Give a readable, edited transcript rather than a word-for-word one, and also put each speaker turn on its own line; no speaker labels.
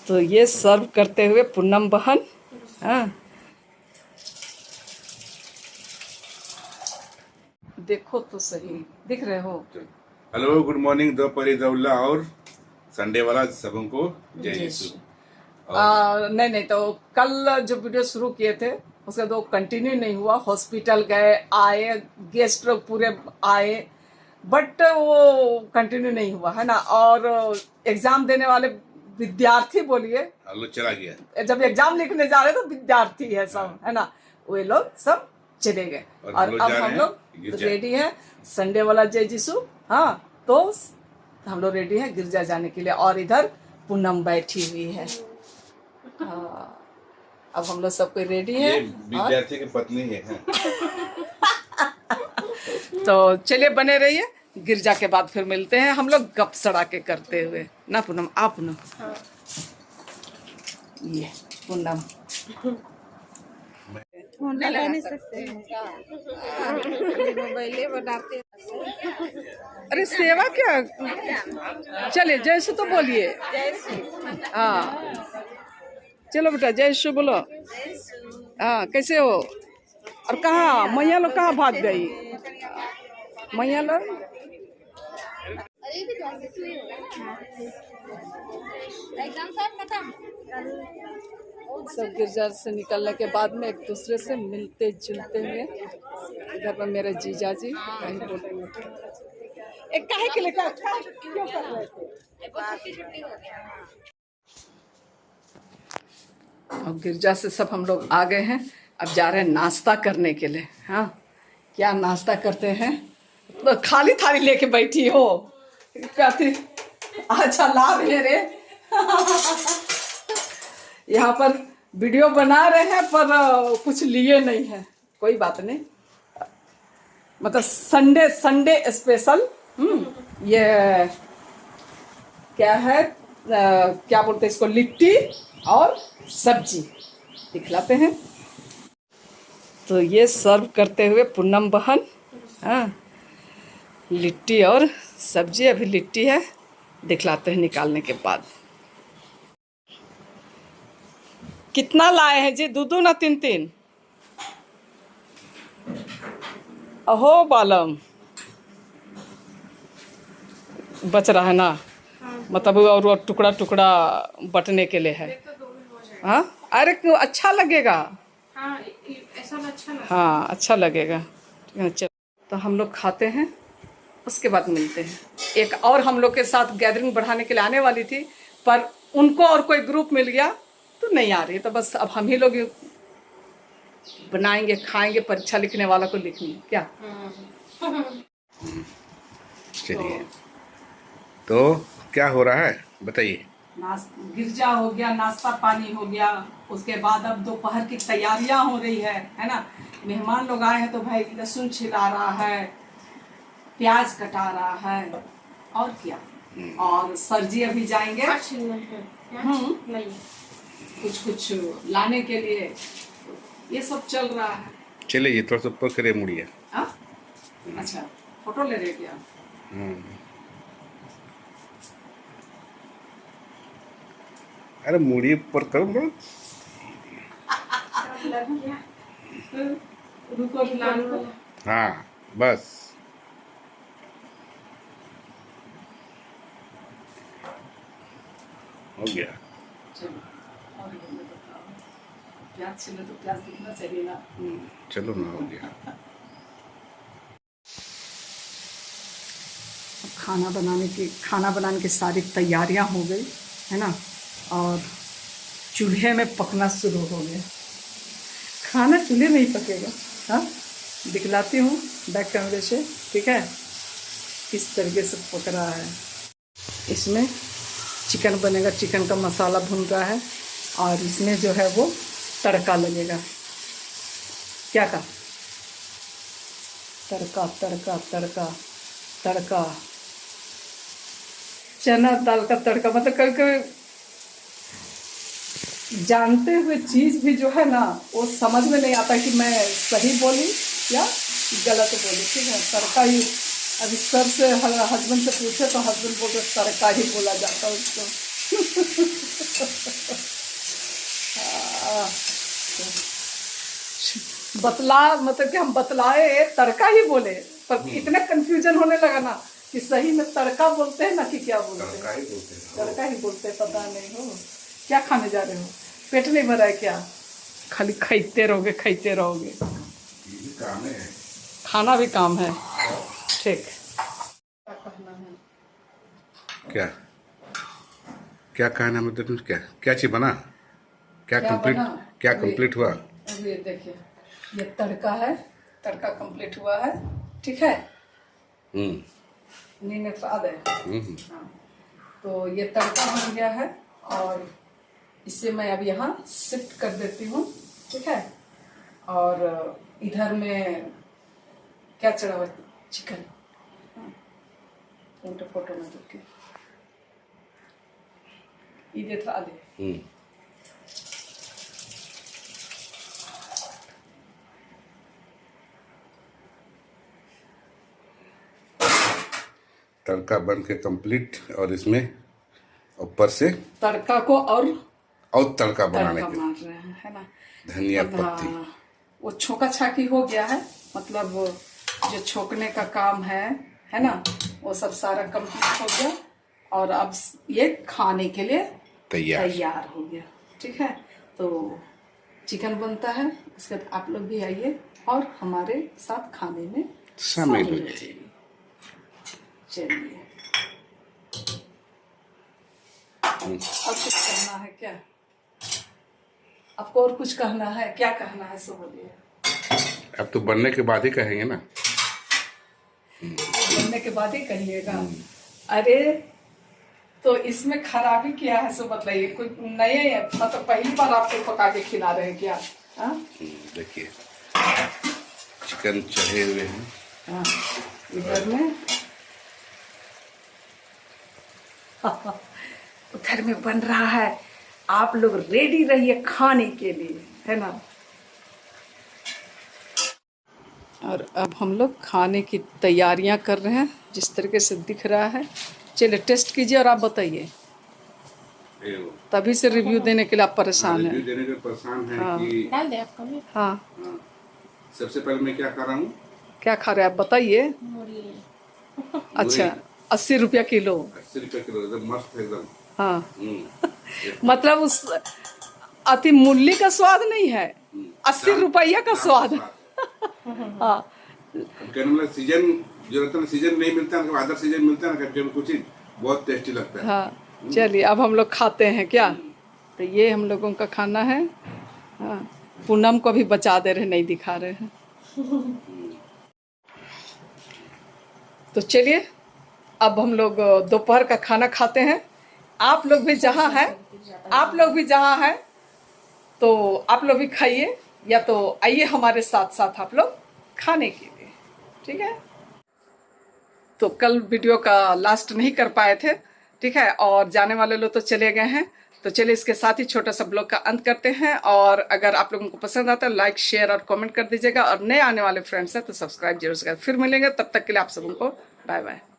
तो ये सर्व करते हुए पूनम बहन। हाँ, देखो तो सही, दिख रहे हो।
हेलो, गुड मॉर्निंग दोपहरी जवल्ला और संडे वाला सबों को जय यीशु।
नहीं तो कल जो वीडियो शुरू किए थे उसका तो कंटिन्यू नहीं हुआ। हॉस्पिटल गए, आए, गेस्ट लोग पूरे आए, बट वो कंटिन्यू नहीं हुआ है ना। और एग्जाम देने वाले विद्यार्थी बोलिए,
लोग चला गया।
जब एग्जाम लिखने जा रहे तो विद्यार्थी है सब, है ना, वे लोग सब चले गए। और अब हम लोग रेडी है संडे वाला जय यीशु। हाँ, तो हम लोग रेडी है गिरजा जाने के लिए। और इधर पूनम बैठी हुई है। अब हम लोग सब कोई रेडी है।
विद्यार्थी की पत्नी है।
तो चलिए बने रहिए, गिरजा के बाद फिर मिलते हैं हम लोग गप सड़ाके करते हुए ना। पूनम, आप पूनम। हाँ। ये पूनम
लगा नहीं सकते मोबाइले बनाते।
अरे सेवा क्या, चलिए जयशु तो बोलिए। हाँ चलो बेटा जयशु बोलो। हाँ, कैसे हो? और कहाँ मैया लोग कहाँ भाग गई? मैया लोग सब गिरजा से निकलने के बाद में एक दूसरे से मिलते जुलते हुए। इधर पर मेरे जीजा जी कहीं बोलेंगे एक काहे के लिए क्यों कर रहे थे। अब गिरजा से सब हम लोग आ गए हैं। अब जा रहे हैं नाश्ता करने के लिए। हाँ, क्या नाश्ता करते हैं? तो खाली थाली लेके बैठी हो कहती अच्छा लाभ है रे। यहाँ पर वीडियो बना रहे हैं पर कुछ लिए नहीं है। कोई बात नहीं, मतलब संडे स्पेशल। ये क्या है, क्या बोलते हैं इसको, लिट्टी और सब्जी दिखलाते हैं। तो ये सर्व करते हुए पूनम बहन। हाँ, लिट्टी और सब्जी, अभी लिट्टी है, दिखलाते हैं निकालने के बाद। कितना लाए हैं जी? दो ना तीन? अहो बालम, बच रहा है ना? मतलब और टुकड़ा टुकड़ा बटने के लिए है। हाँ, अरे क्यों, अच्छा लगेगा। हाँ, ऐसा अच्छा लगेगा। हाँ, अच्छा लगेगा। चलो तो हम लोग खाते हैं, उसके बाद मिलते हैं। एक और हम लोग के साथ गैदरिंग बढ़ाने के लिए आने वाली थी, पर उनको और कोई ग्रुप मिल गया तो नहीं आ रही। तो बस अब हम ही लोग बनाएंगे, खाएंगे, परीक्षा लिखने वाला को लिखनी क्या।
चलिए, तो क्या हो रहा है बताइए।
गिरजा हो गया, नाश्ता पानी हो गया, उसके बाद अब दोपहर की तैयारियां हो रही है ना। मेहमान लोग आए हैं तो भाई लहसुन छिला रहा है, प्याज कटा रहा है, और क्या। और सर जी अभी जाएंगे कुछ लाने के लिए। ये सब चल रहा है।
चलिए थोड़ा सा ऊपर करे मुड़िए।
अच्छा, फोटो ले रहे क्या?
अरे मुड़ी ऊपर करो बड़ा।
रुको।
हाँ बस, हो गया।
प्याज छिले तो प्याज दिखना चाहिए ना।
चलो ना, हो गया।
खाना बनाने की सारी तैयारियां हो गई है ना। और चूल्हे में पकना शुरू हो गया। खाना चूल्हे में ही पकेगा। हाँ, दिखलाती हूँ बैक कैमरे से, ठीक है, किस तरीके से पक रहा है। इसमें चिकन बनेगा, चिकन का मसाला भून रहा है, और इसमें जो है वो तड़का लगेगा। क्या का तड़का चना दाल का तड़का। मतलब कभी कभी जानते हुए चीज़ भी जो है ना वो समझ में नहीं आता कि मैं सही बोली या गलत बोली। ठीक है, तड़का ही। अभी सर से हस्बैंड से पूछे तो हस्बैंड बोलते तड़का ही बोला जाता है उसको। हाँ। बतला मतलब कि हम बतलाए तड़का ही बोले, पर इतना कंफ्यूजन होने लगा ना कि सही में तड़का बोलते हैं ना कि क्या बोलते हैं।
तड़का ही बोलते हैं।
तड़का ही बोलते हैं, पता नहीं हो। क्या खाने जा रहे हो? पेट नहीं भरा है क्या? खाली खाते रहोगे खाते रहोगे।
ये भी काम है।
खाना भी काम है। ठीक। क्या कहना है?
क्या क्या कहना मतलब क्या क्या चीज बना? क्या
क्या
कंप्लीट
बना?
क्या
अभी-
कंप्लीट हुआ?
अब ये देखिए, ये तड़का है, तड़का कंप्लीट हुआ है। ठीक है, नीने स्वाद है। हाँ, तो ये तड़का बन गया है और इसे मैं अब यहाँ शिफ्ट कर देती हूँ। ठीक है, और इधर में क्या चढ़ा हुआ? चिकन। फोटो फोटो में देखिए, ये था आले।
तड़का बन के कंप्लीट और इसमें ऊपर से
तड़का को और
तड़का बनाने
तड़का
के
मार रहे हैं, है ना?
धनिया
अब
पत्ती।
हाँ, वो छोका छाकी हो गया है, मतलब जो छोकने का काम है ना, वो सब सारा कंप्लीट हो गया और अब ये खाने के लिए तैयार हो गया। ठीक है, तो चिकन बनता है, उसके बाद आप लोग भी आइए और हमारे साथ खाने में
शामिल हो
जाइए। चलिए, अब कुछ कहना है क्या? आपको और कुछ कहना है? क्या कहना है सो बोलिए।
अब तो बनने के बाद ही कहेंगे ना।
बनने के बाद ही कहिएगा। अरे तो इसमें खराबी क्या है सो बताइए। कुछ नए है, मतलब पहली बार आपको पका के खिला रहे हैं क्या? हाँ?
देखिए चिकन चढ़े हुए हैं।
हाँ, इधर में उधर में बन रहा है। आप लोग रेडी रहिए खाने के लिए, है ना? और अब हम लोग खाने की तैयारियां कर रहे हैं, जिस तरीके से दिख रहा है। चलिए टेस्ट कीजिए और आप बताइए। तभी से रिव्यू देने के लिए आप परेशान
रिव्यू
हैं।
देने के परेशान है
हाँ।
कि
डाल दे आपका भी।
हाँ,
सबसे पहले मैं क्या कर रहा हूँ?
क्या खा रहे हैं आप बताइए।
मूली।
अच्छा, 80 रुपया किलो।
80 रुपये किलो, एकदम मस्त है एकदम।
हाँ मतलब उस अति मूल्य का स्वाद नहीं है, 80 रुपया का स्वाद। हाँ,
अब कहने मतलब सीजन जो रहता है ना, सीजन नहीं मिलता है, अदर सीजन मिलता है ना, कभी कुछ ही बहुत टेस्टी लगता है।
हाँ। चलिए अब हम लोग खाते हैं क्या? तो ये हम लोगों का खाना है। हाँ, पूनम को भी बचा दे रहे, नहीं दिखा रहे हैं। तो चलिए अब हम लोग दोपहर का खाना खाते हैं। आप लोग भी जहाँ हैं, तो आप लोग भी खाइए, या तो आइए हमारे साथ साथ आप लोग खाने के लिए। ठीक है, तो कल वीडियो का लास्ट नहीं कर पाए थे। ठीक है, और जाने वाले लोग तो चले गए हैं। तो चलिए इसके साथ ही छोटा सा ब्लॉग का अंत करते हैं। और अगर आप लोगों को पसंद आता है लाइक शेयर और कमेंट कर दीजिएगा, और नए आने वाले फ्रेंड्स हैं तो सब्सक्राइब जरूर से। फिर मिलेंगे, तब तक के लिए आप सबको बाय बाय।